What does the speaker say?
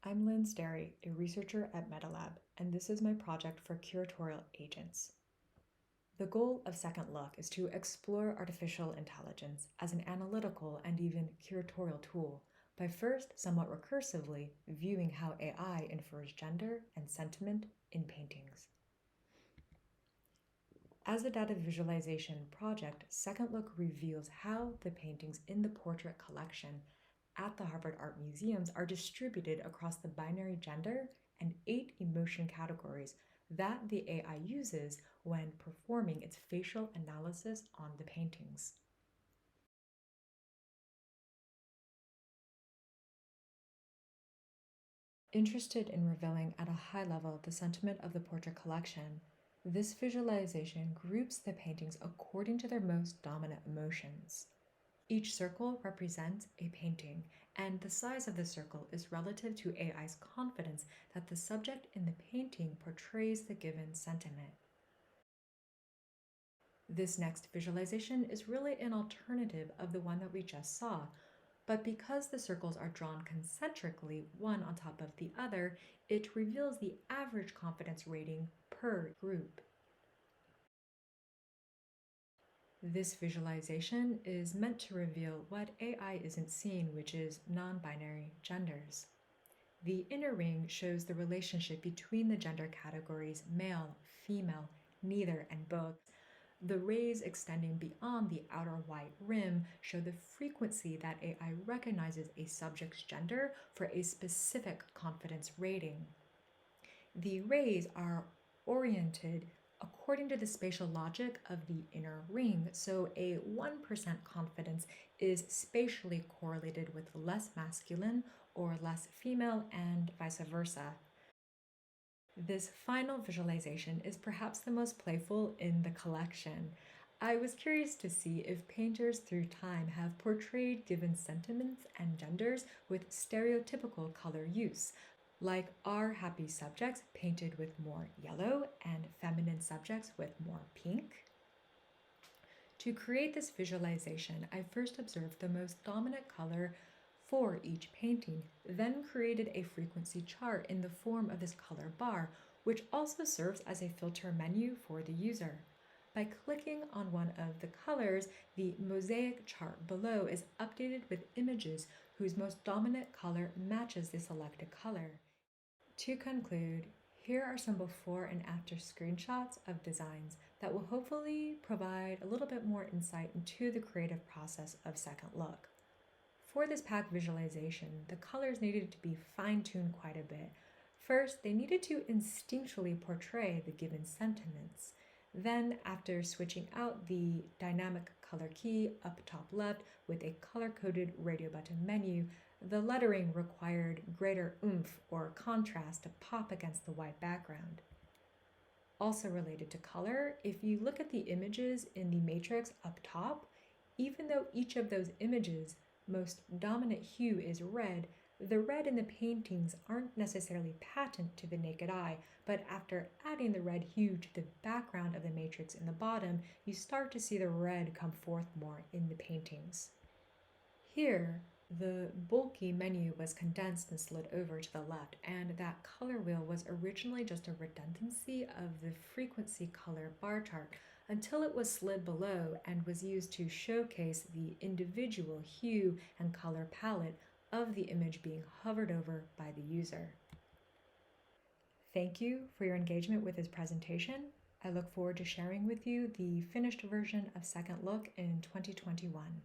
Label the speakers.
Speaker 1: I'm Lynn Sterry, a researcher at metaLAB, and this is my project for Curatorial Agents. The goal of Second Look is to explore artificial intelligence as an analytical and even curatorial tool by first, somewhat recursively, viewing how AI infers gender and sentiment in paintings. As a data visualization project, Second Look reveals how the paintings in the portrait collection at the Harvard Art Museums are distributed across the binary gender and 8 emotion categories that the AI uses when performing its facial analysis on the paintings. Interested in revealing at a high level the sentiment of the portrait collection, this visualization groups the paintings according to their most dominant emotions. Each circle represents a painting, and the size of the circle is relative to AI's confidence that the subject in the painting portrays the given sentiment. This next visualization is really an alternative of the one that we just saw, but because the circles are drawn concentrically, one on top of the other, it reveals the average confidence rating per group. This visualization is meant to reveal what AI isn't seeing, which is non-binary genders. The inner ring shows the relationship between the gender categories male, female, neither, and both. The rays extending beyond the outer white rim show the frequency that AI recognizes a subject's gender for a specific confidence rating. The rays are oriented according to the spatial logic of the inner ring, so a 1% confidence is spatially correlated with less masculine or less female and vice versa. This final visualization is perhaps the most playful in the collection. I was curious to see if painters through time have portrayed given sentiments and genders with stereotypical color use, like are happy subjects painted with more yellow and feminine subjects with more pink? To create this visualization, I first observed the most dominant color for each painting, then created a frequency chart in the form of this color bar, which also serves as a filter menu for the user. By clicking on one of the colors, the mosaic chart below is updated with images whose most dominant color matches the selected color. To conclude, here are some before and after screenshots of designs that will hopefully provide a little bit more insight into the creative process of Second Look. For this pack visualization, the colors needed to be fine-tuned quite a bit. First, they needed to instinctually portray the given sentiments. Then, after switching out the dynamic color key up top left with a color-coded radio button menu, the lettering required greater oomph or contrast to pop against the white background. Also related to color, if you look at the images in the matrix up top, even though each of those images' most dominant hue is red, the red in the paintings aren't necessarily patent to the naked eye, but after adding the red hue to the background of the matrix in the bottom, you start to see the red come forth more in the paintings. Here, the bulky menu was condensed and slid over to the left, and that color wheel was originally just a redundancy of the frequency color bar chart until it was slid below and was used to showcase the individual hue and color palette of the image being hovered over by the user. Thank you for your engagement with this presentation. I look forward to sharing with you the finished version of Second Look in 2021.